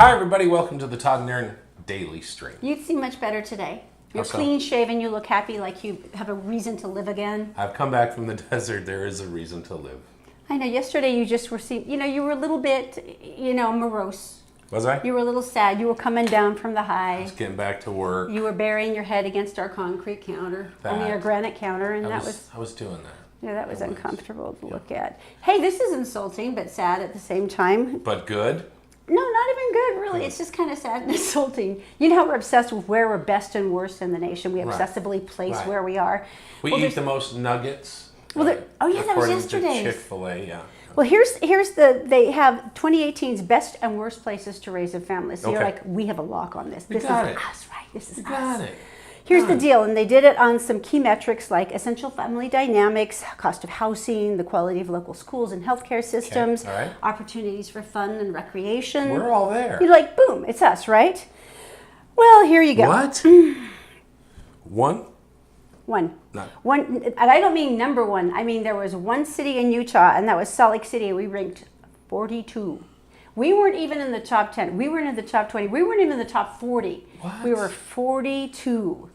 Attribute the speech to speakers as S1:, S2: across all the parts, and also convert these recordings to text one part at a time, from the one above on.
S1: Hi, everybody. Welcome to the Todd and Erin Daily Stream.
S2: You'd seem much better today. You're
S1: How so?
S2: clean shaven. You look happy, like you have a reason to live again.
S1: I've come back from the desert. There is a reason to live.
S2: I know. Yesterday you just were, you were a little bit, morose.
S1: Was I?
S2: You were a little sad. You were coming down from the high.
S1: Just getting back to work.
S2: You were burying your head against our concrete counter, our granite counter, and
S1: I was doing that.
S2: Yeah, that was uncomfortable to look at. Hey, this is insulting, but sad at the same time.
S1: But good?
S2: No, not even good, really. It's just kind of sad and insulting. You know how we're obsessed with where we're best and worst in the nation. We obsessively place where we are.
S1: We eat the most nuggets.
S2: Well, that was yesterday.
S1: Chick-fil-A, yeah.
S2: Well, they have 2018's best and worst places to raise a family. So you're like, we have a lock on this. This is us, right? This is us.
S1: Got it.
S2: Here's the deal, and they did it on some key metrics like essential family dynamics, cost of housing, the quality of local schools and healthcare systems, opportunities for fun and recreation.
S1: We're all there.
S2: You're like, boom, it's us, right? Well, here you go.
S1: What? One?
S2: One.
S1: No.
S2: One, and I don't mean number one. I mean there was one city in Utah, and that was Salt Lake City. We ranked 42. We weren't even in the top 10. We weren't in the top 20. We weren't even in the top 40.
S1: What?
S2: We were 42.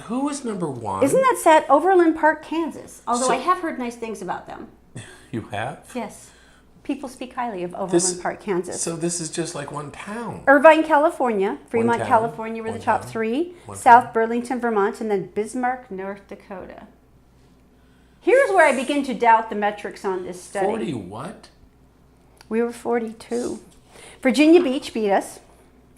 S1: Who was number one?
S2: Isn't that sad? Overland Park, Kansas. Although I have heard nice things about them.
S1: You have?
S2: Yes. People speak highly of Overland Park, Kansas.
S1: So this is just like one town.
S2: Irvine, California. Fremont, California were the top three. South Burlington, Vermont, and then Bismarck, North Dakota. Here's where I begin to doubt the metrics on this study.
S1: 40 what?
S2: We were 42. Virginia Beach beat us.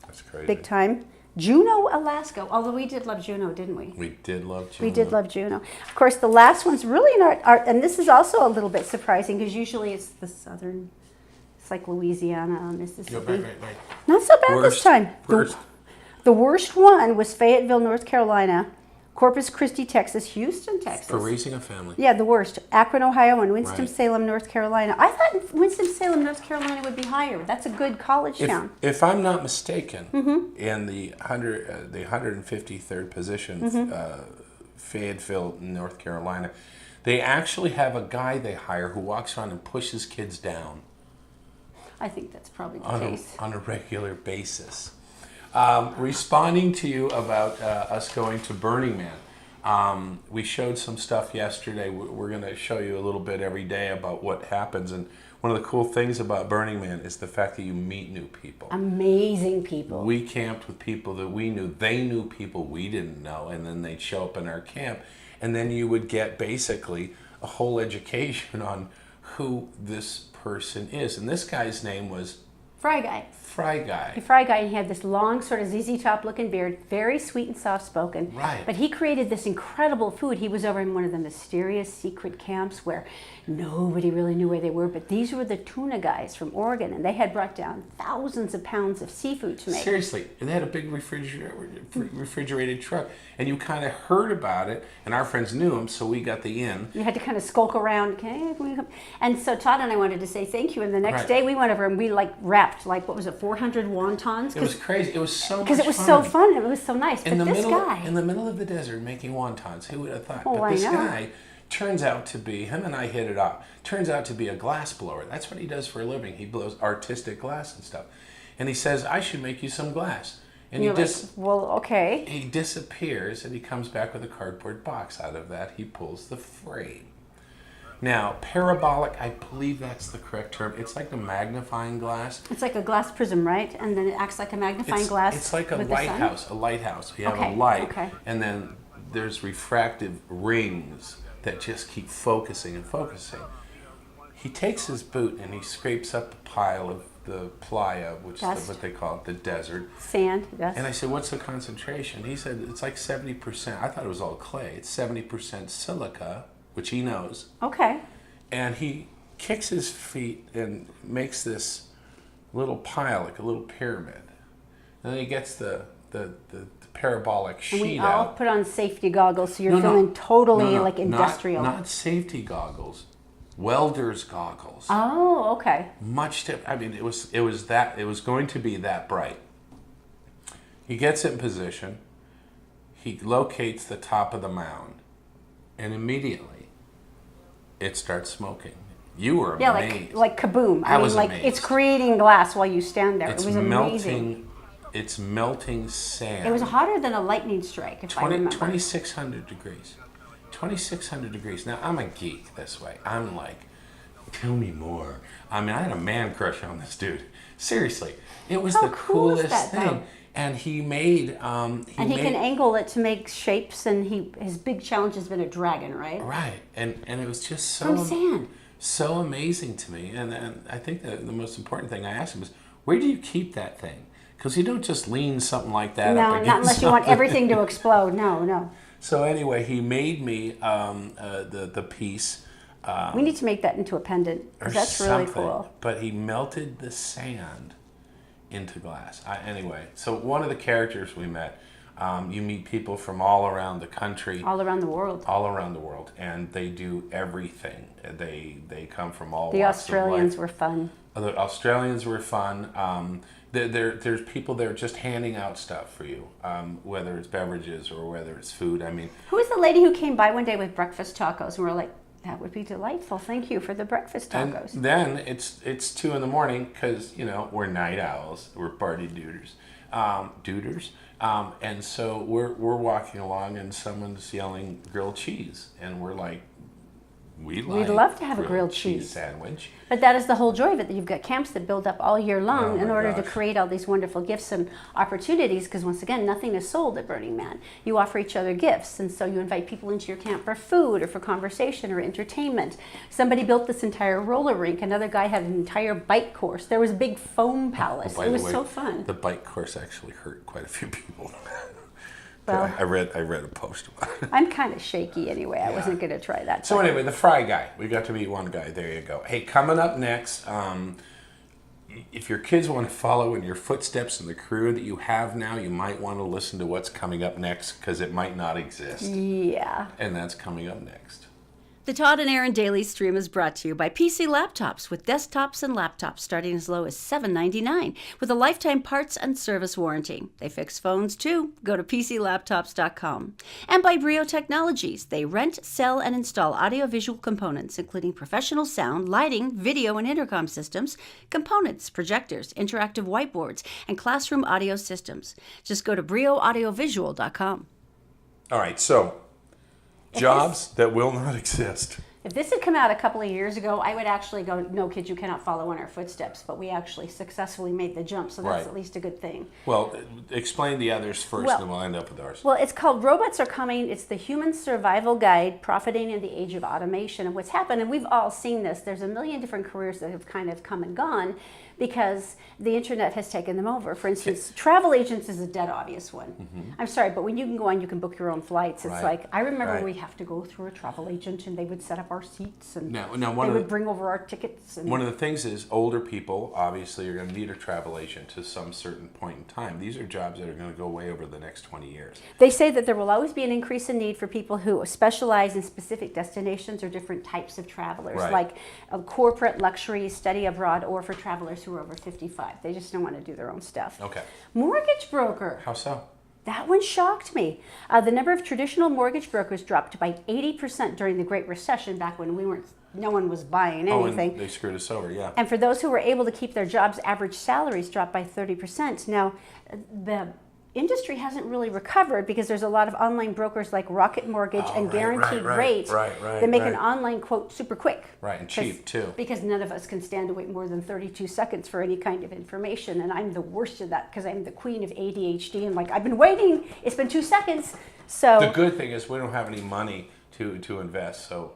S1: That's crazy.
S2: Big time. Juneau, Alaska. Although we did love Juneau, didn't we?
S1: We did love Juneau.
S2: We did love Juneau. Of course, the last one's really not, and this is also a little bit surprising because usually it's the southern, it's like Louisiana, Mississippi.
S1: Right.
S2: Not so bad this time.
S1: Worst.
S2: The worst one was Fayetteville, North Carolina, Corpus Christi, Texas, Houston, Texas.
S1: For raising a family.
S2: Yeah, the worst. Akron, Ohio, and Winston-Salem, North Carolina. I thought Winston-Salem, North Carolina would be higher. That's a good college town.
S1: If I'm not mistaken, in the 153rd position, Fayetteville, North Carolina, they actually have a guy they hire who walks around and pushes kids down.
S2: I think that's probably the case.
S1: On a regular basis. Responding to you about us going to Burning Man. We showed some stuff yesterday. We're going to show you a little bit every day about what happens. And one of the cool things about Burning Man is the fact that you meet new people.
S2: Amazing people.
S1: We camped with people that we knew. They knew people we didn't know. And then they'd show up in our camp. And then you would get basically a whole education on who this person is. And this guy's name was...
S2: Fry Guy. And he had this long, sort of ZZ Top looking beard, very sweet and soft spoken.
S1: Right.
S2: But he created this incredible food. He was over in one of the mysterious secret camps where nobody really knew where they were, but these were the tuna guys from Oregon, and they had brought down thousands of pounds of seafood to make.
S1: Seriously, and they had a big refrigerated truck, and you kind of heard about it, and our friends knew him, so we got the in.
S2: You had to kind of skulk around, okay? And so Todd and I wanted to say thank you, and the next day we went over and we wrapped, what was it, 400 wontons?
S1: It was crazy. It was so much fun.
S2: Because it was so fun. It was so nice.
S1: In the middle of the desert making wontons, who would have thought?
S2: Oh,
S1: but this guy turns out to be, him and I hit it off, turns out to be a glass blower. That's what he does for a living. He blows artistic glass and stuff. And he says, I should make you some glass. And
S2: okay.
S1: He disappears, and he comes back with a cardboard box. Out of that, he pulls the frame. Now, parabolic, I believe that's the correct term. It's like a magnifying glass.
S2: It's like a glass prism, right? And then it acts like a magnifying glass.
S1: It's like a lighthouse. You have a light, and then there's refractive rings that just keep focusing and focusing. He takes his boot and he scrapes up a pile of the Playa, which is what they call it, the desert.
S2: Sand, dust.
S1: And I said, what's the concentration? He said, it's like 70%. I thought it was all clay. It's 70% silica, which he knows.
S2: Okay.
S1: And he kicks his feet and makes this little pile, like a little pyramid. And then he gets the parabolic sheet out.
S2: And we all put on safety goggles, so you're feeling totally like industrial.
S1: Not safety goggles, welder's goggles.
S2: Oh, okay.
S1: Much different. I mean, it was going to be that bright. He gets it in position. He locates the top of the mound, and immediately it starts smoking. You were
S2: Yeah,
S1: amazed.
S2: like kaboom.
S1: I
S2: mean,
S1: was
S2: like
S1: amazed.
S2: it's creating glass while you stand there.
S1: It's
S2: It was amazing.
S1: It's melting sand.
S2: It was hotter than a lightning strike, if I remember.
S1: 2,600 degrees. 2,600 degrees. Now, I'm a geek this way. I'm like, tell me more. I mean, I had a man crush on this dude. Seriously. It was
S2: How
S1: the
S2: cool is
S1: coolest
S2: that,
S1: thing.
S2: though?
S1: And he made...
S2: And he can angle it to make shapes, and his big challenge has been a dragon, right?
S1: Right. And it was just so...
S2: From sand.
S1: So amazing to me. And I think that the most important thing I asked him is, where do you keep that thing? Because you don't just lean something like that up
S2: No,
S1: against
S2: not unless you want
S1: something.
S2: everything to explode. No.
S1: So anyway, he made me the piece.
S2: We need to make that into a pendant. 'Cause that's really cool.
S1: But he melted the sand into glass. Anyway, so one of the characters we met, you meet people from all around the country.
S2: All around the world.
S1: All around the world. And they do everything. They come from all
S2: The
S1: walks of life.
S2: Australians were fun.
S1: The Australians were fun. There's people there just handing out stuff for you, whether it's beverages or whether it's food. I mean,
S2: Who was the lady who came by one day with breakfast tacos? And we're like, that would be delightful. Thank you for the breakfast tacos.
S1: and then it's 2 a.m. because we're night owls, we're party duders, and so we're walking along and someone's yelling grilled cheese, and we're like, we'd
S2: love to have a grilled cheese
S1: sandwich.
S2: But that is the whole joy of it, that you've got camps that build up all year long in order to
S1: gosh.
S2: create all these wonderful gifts and opportunities, because once again, nothing is sold at Burning Man. You offer each other gifts, and so you invite people into your camp for food or for conversation or entertainment. Somebody built this entire roller rink. Another guy had an entire bike course. There was a big foam palace.
S1: By
S2: It
S1: the
S2: was
S1: way,
S2: so fun.
S1: The bike course actually hurt quite a few people.
S2: Well,
S1: I read a post about it.
S2: I'm kind of shaky anyway. I wasn't going to try that.
S1: So anyway, the fry guy. We got to meet one guy. There you go. Hey, coming up next, if your kids want to follow in your footsteps in the career that you have now, you might want to listen to what's coming up next, because it might not exist.
S2: Yeah.
S1: And that's coming up next.
S3: The Todd and Erin Daily Stream is brought to you by PC Laptops, with desktops and laptops starting as low as $7.99 with a lifetime parts and service warranty. They fix phones too. Go to PCLaptops.com. And by Brio Technologies. They rent, sell, and install audiovisual components, including professional sound, lighting, video, and intercom systems, components, projectors, interactive whiteboards, and classroom audio systems. Just go to BrioAudiovisual.com.
S1: All right, so jobs that will not exist.
S2: If this had come out a couple of years ago, I would actually go, no, kids, you cannot follow in our footsteps. But we actually successfully made the jump, so that's
S1: Right.
S2: at least a good thing.
S1: Well, explain the others first,
S2: Well-
S1: and then we'll end up with ours.
S2: Well, it's called Robots Are Coming. It's the Human Survival Guide, Profiting in the Age of Automation. And what's happened, and we've all seen this, there's a million different careers that have kind of come and gone because the internet has taken them over. For instance, travel agents is a dead obvious one. I'm sorry, but when you can go on, you can book your own flights. It's
S1: Right.
S2: like, I remember
S1: Right.
S2: we have to go through a travel agent, and they would set up our seats, and
S1: Now,
S2: they would bring over our tickets. And
S1: one of the things is older people obviously are going to need a travel agent to some certain point in time. These are jobs that are going to go away over the next 20 years.
S2: they say that there will always be an increase in need for people who specialize in specific destinations or different types of travelers,
S1: Right.
S2: like a corporate, luxury, study abroad, or for travelers who are over 55. They just don't want to do their own stuff.
S1: Okay.
S2: Mortgage broker.
S1: How so?
S2: That one shocked me. The number of traditional mortgage brokers dropped by 80% during the Great Recession, back when no one was buying anything.
S1: Oh, and they screwed us over, yeah.
S2: And for those who were able to keep their jobs, average salaries dropped by 30%. Now, the industry hasn't really recovered because there's a lot of online brokers like Rocket Mortgage and Guaranteed Rate that make an online quote super quick.
S1: Right, and cheap too.
S2: Because none of us can stand to wait more than 32 seconds for any kind of information. And I'm the worst of that because I'm the queen of ADHD. And like, I've been waiting, it's been 2 seconds. So
S1: The good thing is we don't have any money to invest, so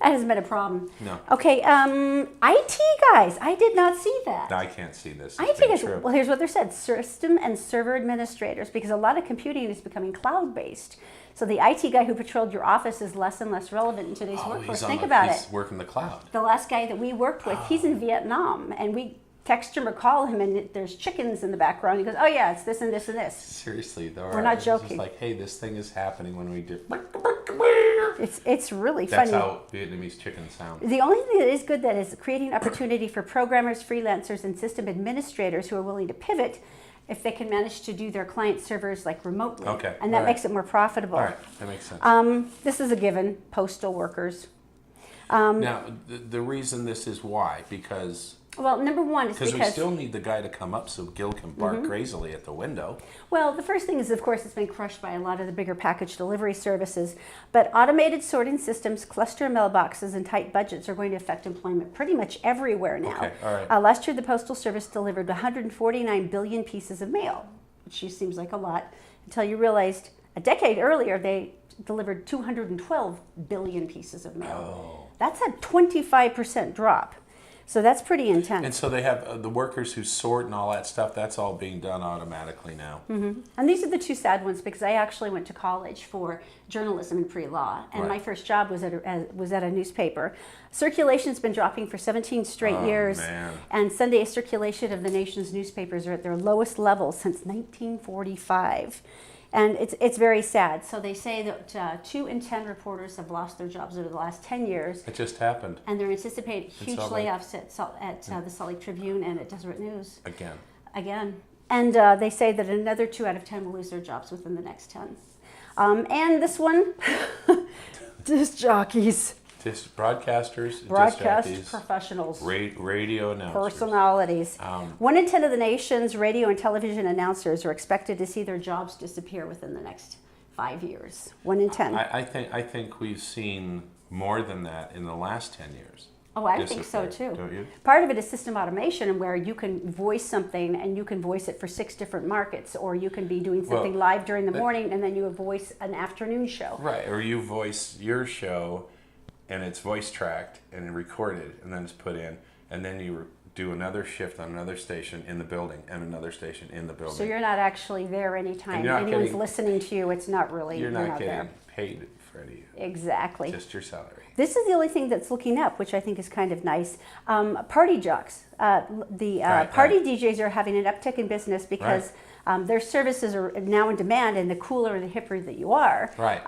S2: that hasn't been a problem.
S1: No.
S2: Okay, IT guys, I did not see that.
S1: I can't see this. as
S2: IT
S1: being
S2: guys,
S1: true.
S2: well, here's what they're said: system and server administrators, because a lot of computing is becoming cloud-based. So the IT guy who patrolled your office is less and less relevant in today's workforce. Think about it.
S1: He's working the cloud.
S2: The last guy that we worked with, he's in Vietnam, and we text him or call him, and there's chickens in the background. He goes, "Oh yeah, it's this and this and this."
S1: Seriously, though.
S2: We're not
S1: It's
S2: joking.
S1: just like, hey, this thing is happening when we do.
S2: It's really
S1: That's
S2: funny.
S1: how Vietnamese chickens sound.
S2: The only thing that is good, that is creating opportunity for programmers, freelancers, and system administrators who are willing to pivot if they can manage to do their client servers like remotely.
S1: Okay,
S2: And that
S1: all right.
S2: makes it more profitable.
S1: All right, that makes sense.
S2: This is a given: postal workers.
S1: Now, the reason this is why, because
S2: Well, number one is
S1: we
S2: because
S1: still need the guy to come up so Gil can bark crazily at the window.
S2: Well, the first thing is, of course, it's been crushed by a lot of the bigger package delivery services. But automated sorting systems, cluster mailboxes, and tight budgets are going to affect employment pretty much everywhere now.
S1: Okay, all right.
S2: Last year, the Postal Service delivered 149 billion pieces of mail, which just seems like a lot, until you realized a decade earlier they delivered 212 billion pieces of mail. That's a 25% drop. So that's pretty intense.
S1: And so they have the workers who sort and all that stuff, that's all being done automatically now.
S2: And these are the two sad ones because I actually went to college for journalism and pre-law, and
S1: Right.
S2: my first job was at a newspaper. Circulation's been dropping for 17 straight years,
S1: man.
S2: and Sunday circulation of the nation's newspapers are at their lowest level since 1945. And it's very sad. So they say that 2 in 10 reporters have lost their jobs over the last 10 years.
S1: It just happened
S2: And they're anticipating huge
S1: Salt Lake.
S2: layoffs at the Salt Lake Tribune and at Deseret News.
S1: again.
S2: And they say that another 2 out of 10 will lose their jobs within the next 10. And this one, disc jockeys,
S1: Just broadcasters,
S2: broadcast
S1: disc jockeys,
S2: professionals,
S1: radio announcers.
S2: personalities. 1 in 10 of the nation's radio and television announcers are expected to see their jobs disappear within the next 5 years. 1 in 10.
S1: I think we've seen more than that in the last 10 years.
S2: Oh, I think so too.
S1: Don't you?
S2: Part of it is system automation, where you can voice something and you can voice it for 6 different markets, or you can be doing something live during the morning and then you voice an afternoon show.
S1: Right, or you voice your show and it's voice tracked and recorded and then it's put in, and then you do another shift on another station in the building and another station in the building.
S2: So you're not actually there anytime
S1: And you're not
S2: anyone's
S1: getting-
S2: listening to you. It's not really,
S1: You're not
S2: there.
S1: getting paid, Freddie.
S2: Exactly.
S1: Just your salary.
S2: This is the only thing that's looking up, which I think is kind of nice. Party jocks. Party DJs are having an uptick in business because their services are now in demand, and the cooler and the hipper that you are,
S1: Right.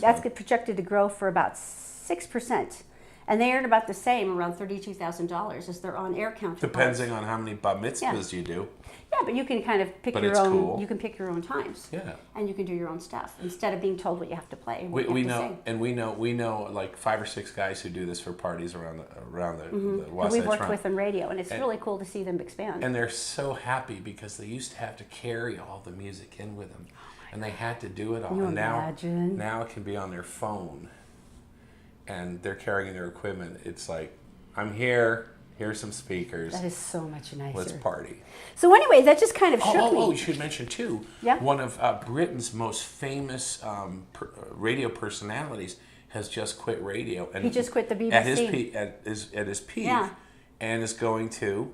S2: that's projected to grow for about 6%. And they earn about the same, around $32,000, as their on-air counterparts.
S1: Depending on how many bar mitzvahs you do.
S2: Yeah, but you can kind of pick
S1: But
S2: your
S1: it's
S2: own.
S1: cool.
S2: You can pick your own times.
S1: Yeah.
S2: And you can do your own stuff instead of being told what you have to play. And what
S1: We
S2: you have to
S1: know,
S2: sing.
S1: and we know like 5 or 6 guys who do this for parties around the
S2: Who
S1: Wasatch
S2: we've worked
S1: Front.
S2: with in radio, and it's really cool to see them expand.
S1: And they're so happy because they used to have to carry all the music in with them, and they had to do it all.
S2: Can you
S1: and
S2: imagine?
S1: now it can be on their phone, and they're carrying their equipment. It's like, I'm here. Here's some speakers.
S2: That is so much nicer.
S1: Let's party.
S2: So anyway, that just kind of shook me.
S1: Oh, you should mention too.
S2: Yeah.
S1: One of Britain's most famous radio personalities has just quit radio, and
S2: He just quit the BBC.
S1: At his peak,
S2: Yeah.
S1: and is going to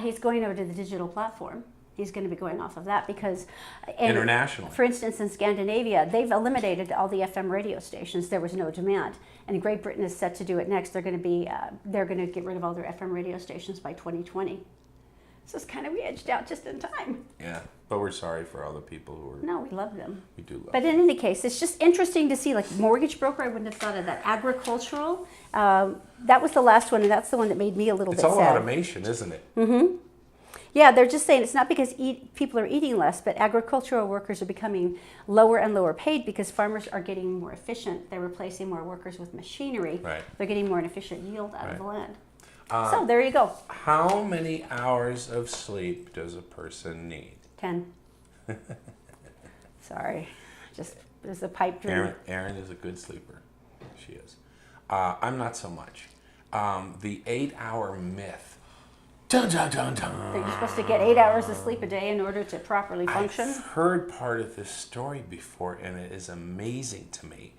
S2: He's going over to the digital platform. He's going to be going off of that because
S1: internationally.
S2: For instance, in Scandinavia, they've eliminated all the FM radio stations. There was no demand, and Great Britain is set to do it next. They're going to get rid of all their FM radio stations by 2020. So it's kind of, we edged out just in time.
S1: Yeah, but we're sorry for all the people who are.
S2: No, we love them.
S1: We do love.
S2: But in any case, it's just interesting to see, like mortgage broker, I wouldn't have thought of that. Agricultural, that was the last one, and that's the one that made me a little
S1: It's
S2: bit
S1: all
S2: sad.
S1: automation, isn't it?
S2: Yeah, they're just saying it's not because people are eating less, but agricultural workers are becoming lower and lower paid because farmers are getting more efficient. They're replacing more workers with machinery.
S1: Right.
S2: They're getting more efficient yield out of
S1: Right.
S2: the land. So there you go.
S1: How many hours of sleep does a person need?
S2: 10. Sorry. Just there's a pipe dream.
S1: Erin is a good sleeper. She is. I'm not so much. The 8-hour myth. Dun, dun, dun, dun.
S2: That you're supposed to get 8 hours of sleep a day in order to properly function.
S1: I've heard part of this story before, and it is amazing to me.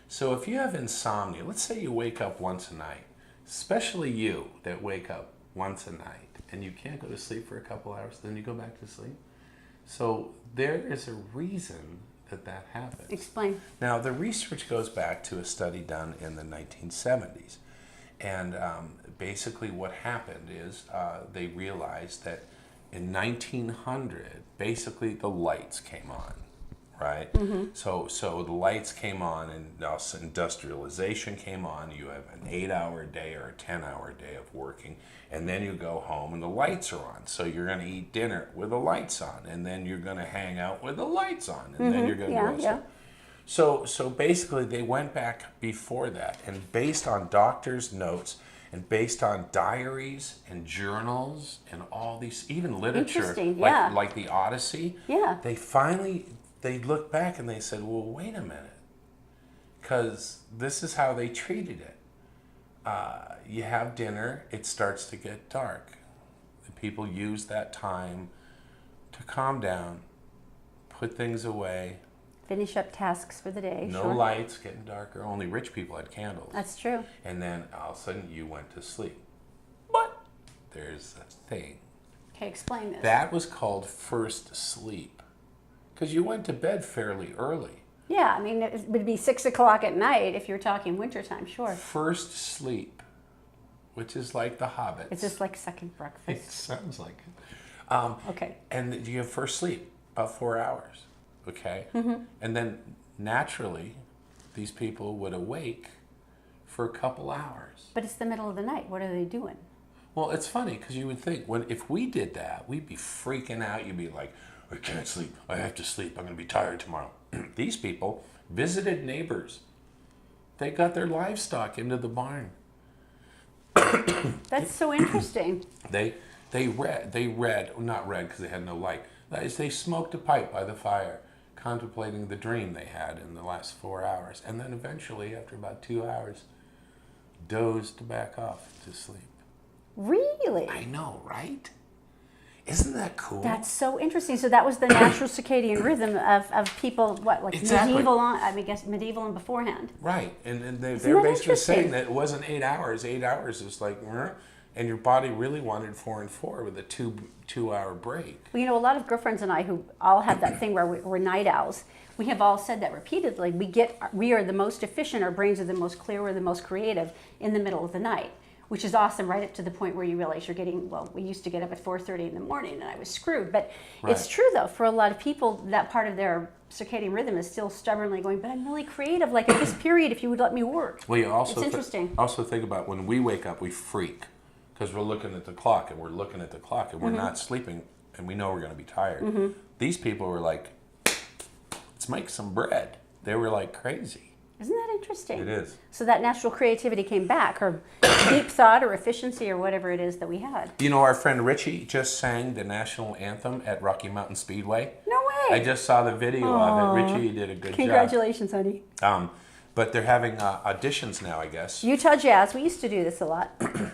S1: So if you have insomnia, let's say you wake up once a night, especially you that wake up once a night, and you can't go to sleep for a couple hours, then you go back to sleep. So there is a reason that happens.
S2: Explain.
S1: Now, the research goes back to a study done in the 1970s. And basically what happened is they realized that in 1900, basically the lights came on, right? So the lights came on, and also industrialization came on. You have an 8-hour day or a 10-hour day of working, and then you go home and the lights are on. So you're going to eat dinner with the lights on, and then you're going to hang out with the lights on, and then you're going to go. So basically, they went back before that, and based on doctors' notes, and based on diaries and journals and all these, even literature,
S2: Interesting, yeah.
S1: like the Odyssey.
S2: Yeah.
S1: They looked back and they said, well, wait a minute, because this is how they treated it. You have dinner, it starts to get dark. The people use that time to calm down, put things away.
S2: Finish up tasks for the day.
S1: No
S2: sure.
S1: lights, getting darker. Only rich people had candles.
S2: That's true.
S1: And then all of a sudden you went to sleep. But there's a thing.
S2: Okay, explain this.
S1: That was called first sleep. Because you went to bed fairly early.
S2: Yeah, I mean, it would be 6 o'clock at night if you're talking wintertime, sure.
S1: First sleep, which is like the Hobbits.
S2: It's just like second
S1: It
S2: breakfast.
S1: sounds like it.
S2: Okay.
S1: And you have first sleep, about 4 hours. Okay? Mm-hmm. And then naturally, these people would awake for a couple hours.
S2: But it's the middle of the night. What are they doing?
S1: Well, it's funny because you would think if we did that, we'd be freaking out. You'd be like, I can't sleep. I have to sleep. I'm going to be tired tomorrow. These people visited neighbors. They got their livestock into the barn.
S2: That's so interesting.
S1: They not read because they had no light. They smoked a pipe by the fire, contemplating the dream they had in the last 4 hours. And then eventually, after about 2 hours, dozed back off to sleep.
S2: Really?
S1: I know, right? Isn't that cool?
S2: That's so interesting. So that was the natural circadian rhythm of people, what, like
S1: Exactly.
S2: medieval on, I mean, guess medieval and beforehand.
S1: Right, and they're
S2: that
S1: basically saying
S2: interesting?
S1: that it wasn't 8 hours. 8 hours is like, and your body really wanted 4 and 4 with a 2 hour break.
S2: Well, you know, a lot of girlfriends and I who all have that thing where we're night owls, we have all said that repeatedly. We are the most efficient, our brains are the most clear, we're the most creative in the middle of the night, which is awesome right up to the point where you realize you're getting, well, we used to get up at 4:30 in the morning and I was screwed. But It's
S1: Right.
S2: true though, for a lot of people, that part of their circadian rhythm is still stubbornly going, but I'm really creative, like at this period, if you would let me work.
S1: Well, you also
S2: It's interesting.
S1: also think about when we wake up, we freak because we're looking at the clock and we're looking at the clock and we're
S2: Mm-hmm.
S1: not sleeping and we know we're going to be tired. These people were like, let's make some bread. They were like crazy.
S2: Isn't that interesting?
S1: It is.
S2: So that natural creativity came back, or deep thought or efficiency or whatever it is that we had.
S1: You know, our friend Richie just sang the national anthem at Rocky Mountain Speedway.
S2: No way.
S1: I just saw the video of it. Richie did a good
S2: Congratulations, honey.
S1: job. But they're having auditions now, I guess.
S2: Utah Jazz, we used to do this a lot. And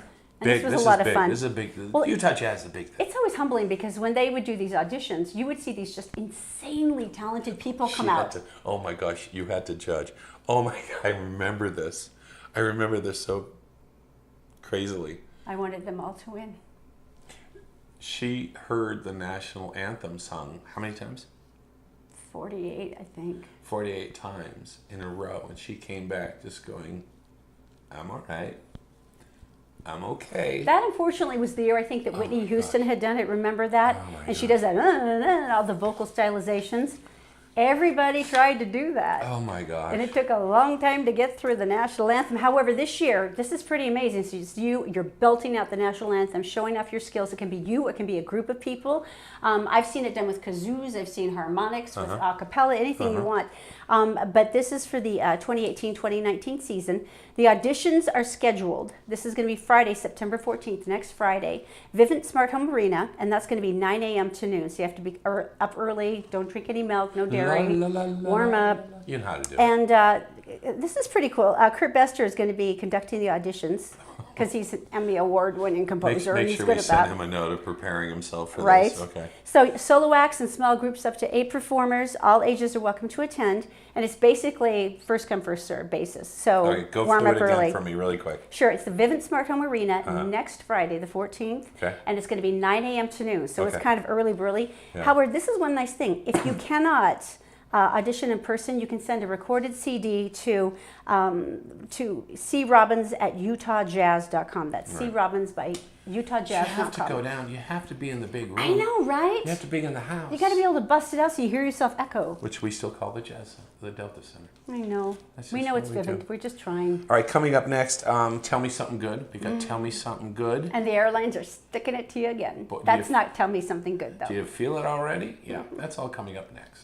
S1: Big.
S2: this was a lot of
S1: big.
S2: fun.
S1: This is a big.
S2: Well,
S1: Utah Jazz is a big thing.
S2: It's always humbling because when they would do these auditions, you would see these just insanely talented people come out.
S1: Oh my gosh, you had to judge. Oh my God, I remember this. I remember this so crazily.
S2: I wanted them all to win.
S1: She heard the national anthem sung how many times?
S2: 48, I think.
S1: 48 times in a row, and she came back just going, I'm all right. I'm okay.
S2: That unfortunately was the year I think that Whitney
S1: my
S2: Houston had done it. Remember that?
S1: Oh my
S2: And she does that, all the vocal stylizations. Everybody tried to do that.
S1: Oh my gosh.
S2: And it took a long time to get through the national anthem. However, this year, this is pretty amazing. So it's you're belting out the national anthem, showing off your skills. It can be you, it can be a group of people. I've seen it done with kazoos, I've seen harmonics, with a cappella, anything you want. But this is for the 2018-2019 season. The auditions are scheduled. This is going to be Friday, September 14th, next Friday. Vivint Smart Home Arena, and that's going to be 9 a.m. to noon. So you have to be up early, don't drink any milk, no dairy, warm up.
S1: You know how to do it.
S2: And this is pretty cool. Kurt Bester is going to be conducting the auditions because he's an Emmy Award-winning composer, and
S1: Make
S2: he's
S1: sure
S2: good
S1: we
S2: at
S1: send
S2: that.
S1: him a note of preparing himself for
S2: Right.
S1: this. Okay.
S2: So solo acts and small groups up to 8 performers. All ages are welcome to attend, and it's basically first come first serve basis. So
S1: All right, go
S2: warm
S1: through
S2: up
S1: it again
S2: early.
S1: for me really quick.
S2: Sure, it's the Vivint Smart Home Arena next Friday, the 14th,
S1: Okay.
S2: and it's going to be 9 a.m. to noon. So it's
S1: Okay.
S2: kind of early.
S1: Yeah.
S2: However, this is one nice thing. If you cannot audition in person, you can send a recorded CD to crobbins at utahjazz.com. That's
S1: Right.
S2: crobbins by
S1: You
S2: utahjazz.com.
S1: have to go down. You have to be in the big room.
S2: I know, right?
S1: You have to be in the house.
S2: You got to be able to bust it out so you hear yourself echo.
S1: Which we still call the Jazz, the Delta Center.
S2: I know.
S1: That's
S2: We
S1: just
S2: know
S1: what
S2: it's
S1: we do.
S2: Vivint. We're just trying.
S1: All right, coming up next, Tell Me Something Good. We got Tell Me Something Good.
S2: And the airlines are sticking it to you again.
S1: But do
S2: That's
S1: you-
S2: not tell me something good, though.
S1: Do you feel it already? Yeah, that's all coming up next.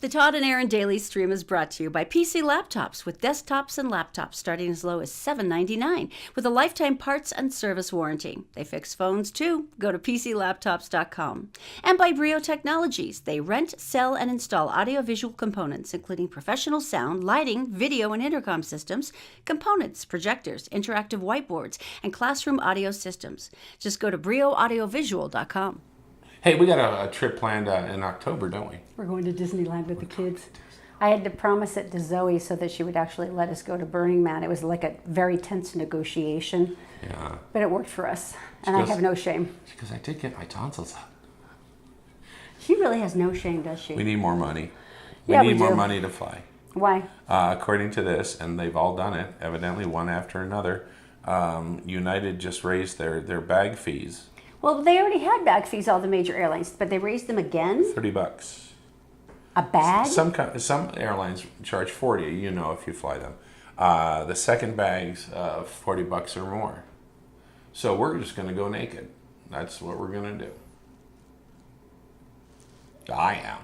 S3: The Todd and Erin Daily Stream is brought to you by PC Laptops with desktops and laptops starting as low as $7.99 with a lifetime parts and service warranty. They fix phones too. Go to PCLaptops.com. And by Brio Technologies. They rent, sell, and install audiovisual components including professional sound, lighting, video and intercom systems, components, projectors, interactive whiteboards, and classroom audio systems. Just go to BrioAudiovisual.com.
S1: Hey, we got a trip planned in October, don't we?
S2: We're going to Disneyland with the kids. I had to promise it to Zoe so that she would actually let us go to Burning Man. It was like a very tense negotiation.
S1: Yeah.
S2: But it worked for us. And I have no shame.
S1: Because I did get my tonsils out.
S2: She really has no shame, does she?
S1: We need more money.
S2: Yeah,
S1: we need
S2: we
S1: more
S2: do.
S1: money to fly.
S2: Why?
S1: According to this, and they've all done it, evidently one after another, United just raised their bag fees.
S2: Well, they already had bag fees, all the major airlines, but they raised them again?
S1: $30.
S2: A bag?
S1: Some airlines charge $40, you know, if you fly them. The second bag's $40 or more. So we're just going to go naked. That's what we're going to do. I am.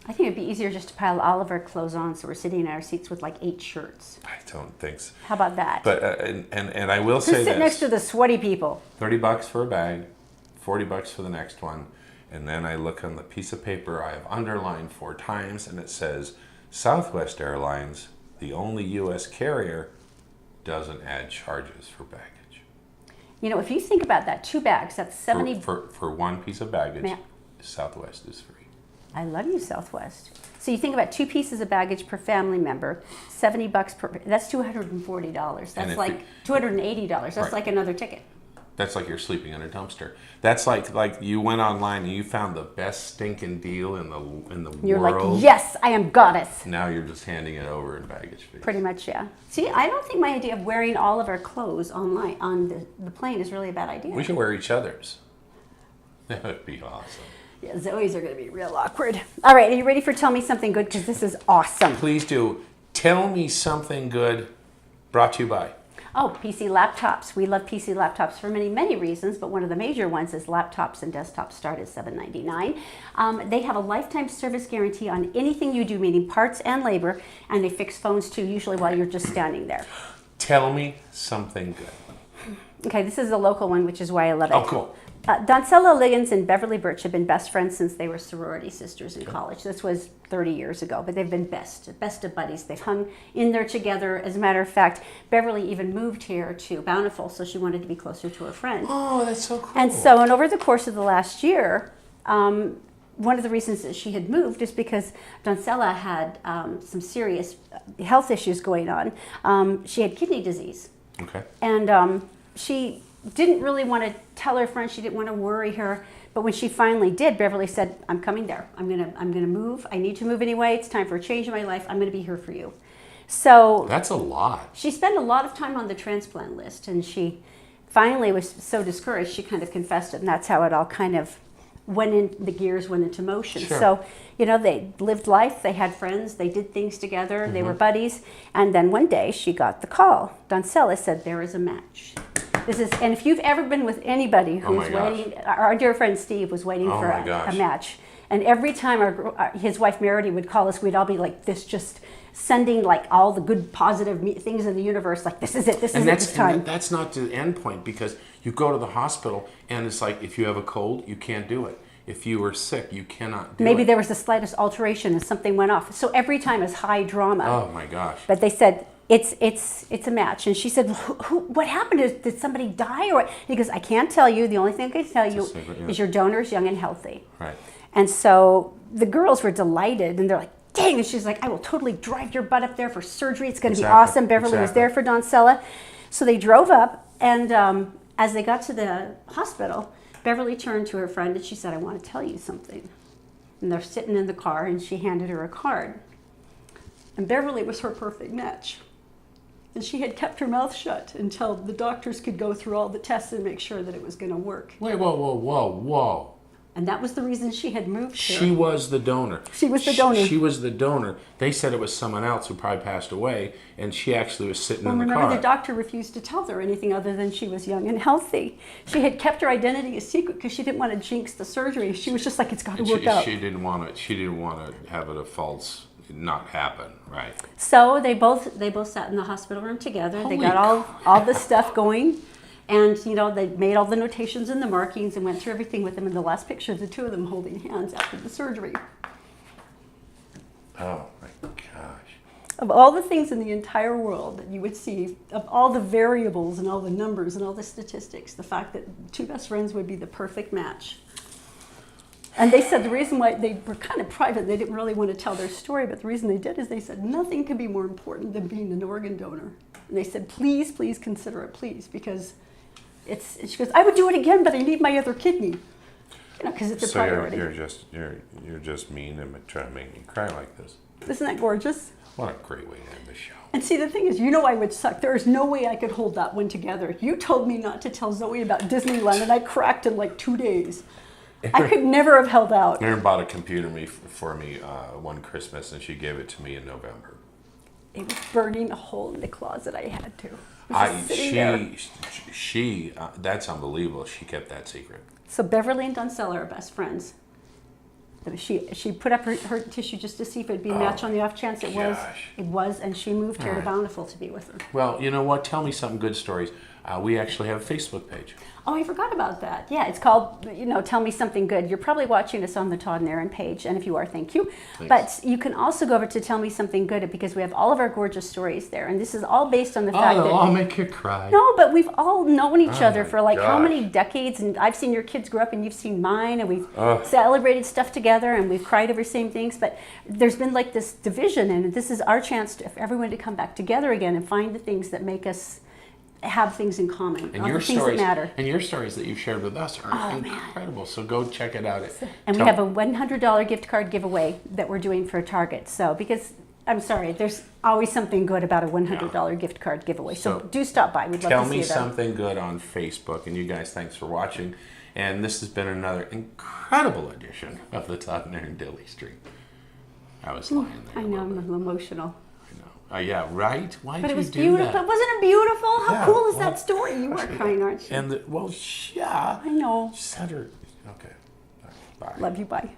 S2: I think it'd be easier just to pile all of our clothes on so we're sitting in our seats with like 8 shirts.
S1: I don't think so.
S2: How about that?
S1: But and I will
S2: Who's
S1: say
S2: sitting next to the sweaty people?
S1: $30 for a bag, $40 for the next one, and then I look on the piece of paper I have underlined 4 times, and it says Southwest Airlines, the only U.S. carrier, doesn't add charges for baggage.
S2: You know, if you think about that, 2 bags, that's 70.
S1: For one piece of baggage,
S2: Yeah.
S1: Southwest is free.
S2: I love you, Southwest. So you think about 2 pieces of baggage per family member, $70 per. That's $240. That's
S1: if
S2: like $280. That's
S1: Right.
S2: like another ticket.
S1: That's like you're sleeping in a dumpster. That's like you went online and you found the best stinking deal in the
S2: You're
S1: world.
S2: like, yes, I am goddess.
S1: Now you're just handing it over in baggage fees.
S2: Pretty much, yeah. See, I don't think my idea of wearing all of our clothes online on the plane is really a bad idea.
S1: We should wear each other's. That would be awesome.
S2: Yeah, Zoe's are going to be real awkward. All right, are you ready for Tell Me Something Good? Because this is awesome.
S1: Please do. Tell me something good. Brought to you by.
S2: Oh, PC laptops. We love PC laptops for many, many reasons, but one of the major ones is laptops and desktops start at $7.99. They have a lifetime service guarantee on anything you do, meaning parts and labor, and they fix phones too, usually while you're just standing there.
S1: Tell me something good.
S2: Okay, this is a local one, which is why I love it.
S1: Oh, cool.
S2: Doncella Liggins and Beverly Birch have been best friends since they were sorority sisters in college. This was 30 years ago, but they've been best of buddies. They've hung in there together. As a matter of fact, Beverly even moved here to Bountiful, so she wanted to be closer to her friend.
S1: Oh, that's so cool.
S2: And so, and over the course of the last year, one of the reasons that she had moved is because Doncella had some serious health issues going on. She had kidney disease.
S1: Okay.
S2: And she didn't really want to tell her friend. She didn't want to worry her. But when she finally did, Beverly said, I'm coming there. I'm gonna move. I need to move anyway. It's time for a change in my life. I'm gonna be here for you. So
S1: That's a lot.
S2: she spent a lot of time on the transplant list, and she finally was so discouraged, she kind of confessed it, and that's how it all kind of the gears went into motion.
S1: Sure.
S2: So, you know, they lived life, they had friends, they did things together, they were buddies, and then one day she got the call. Doncella said, there is a match. And if you've ever been with anybody who's waiting, our dear friend Steve was waiting for a match. And every time his wife Meredith would call us, we'd all be like this, just sending like all the good positive things in the universe, like this is it, this is it this time.
S1: And that's not the end point, because you go to the hospital and it's like, if you have a cold, you can't do it. If you were sick, you cannot do it.
S2: Maybe there was the slightest alteration and something went off. So every time is high drama.
S1: Oh my gosh.
S2: But they said, it's a match. And she said, what happened? Did somebody die? Or he goes, I can't tell you. The only thing I can tell you is your donor's young and healthy.
S1: Right.
S2: And so the girls were delighted, and they're like, dang. And she's like, I will totally drive your butt up there for surgery. It's going to be awesome. Beverly was there for Doncella. So they drove up, and as they got to the hospital, Beverly turned to her friend and she said, I want to tell you something. And they're sitting in the car, and she handed her a card. And Beverly was her perfect match. And she had kept her mouth shut until the doctors could go through all the tests and make sure that it was going to work.
S1: Wait, whoa.
S2: And that was the reason she had moved here.
S1: She was the donor.
S2: She was the donor.
S1: She was the donor. They said it was someone else who probably passed away, and she actually was sitting in the car.
S2: Remember, the doctor refused to tell her anything other than she was young and healthy. She had kept her identity a secret because she didn't want to jinx the surgery. She was just like, it's got to work out.
S1: She didn't want to. She didn't want to have it a false not happen, right?
S2: So they both sat in the hospital room together. They got all the stuff going. And, you know, they made all the notations and the markings and went through everything with them. And the last picture of the two of them holding hands after the surgery.
S1: Oh, my gosh.
S2: Of all the things in the entire world that you would see, of all the variables and all the numbers and all the statistics, the fact that two best friends would be the perfect match. And they said the reason why they were kind of private, they didn't really want to tell their story, but the reason they did is they said nothing could be more important than being an organ donor. And they said, please, please consider it, please, because she goes, I would do it again, but I need my other kidney. You know, because it's a priority.
S1: You're just mean and trying to make me cry like this.
S2: Isn't that gorgeous?
S1: What a great way to end the show.
S2: And see, the thing is, you know I would suck. There is no way I could hold that one together. You told me not to tell Zoe about Disneyland, and I cracked in like 2 days. I could never have held out.
S1: Erin bought a computer for me one Christmas, and she gave it to me in November.
S2: It was burning a hole in the closet. I had to.
S1: That's unbelievable. She kept that secret.
S2: So Beverly and Duncella are best friends. She put up her tissue just to see if it'd be a match on the off chance it was. It was, and she moved here to Bountiful to be with her.
S1: Well, you know what? Tell me some good stories. We actually have a Facebook page.
S2: Oh, I forgot about that. Yeah, it's called, Tell Me Something Good. You're probably watching us on the Todd and Erin page, and if you are, thank you.
S1: Thanks.
S2: But you can also go over to Tell Me Something Good because we have all of our gorgeous stories there, and this is all based on the fact that...
S1: I'll make you cry.
S2: No, but we've all known each other for like how
S1: gosh.
S2: many decades, and I've seen your kids grow up, and you've seen mine, and we've celebrated stuff together, and we've cried over same things, but there's been like this division, and this is our chance for everyone to come back together again and find the things that make us have things in common,
S1: and
S2: all
S1: your
S2: the things
S1: stories,
S2: that matter.
S1: And your stories that you've shared with us are incredible. So go check it out.
S2: And we have a $100 gift card giveaway that we're doing for Target. So because, I'm sorry, there's always something good about a $100 gift card giveaway. So do stop by. We'd love to see you
S1: Tell me
S2: there.
S1: something good on Facebook. And you guys, thanks for watching. And this has been another incredible edition of the Todd and Erin Daily Stream. I was lying there.
S2: I know, I'm a little emotional.
S1: Yeah, right? Why did you do that?
S2: But it was beautiful. Wasn't it beautiful? How cool is that story? You are crying, aren't you?
S1: And yeah.
S2: I know.
S1: Just had her. Okay. Bye.
S2: Love you. Bye.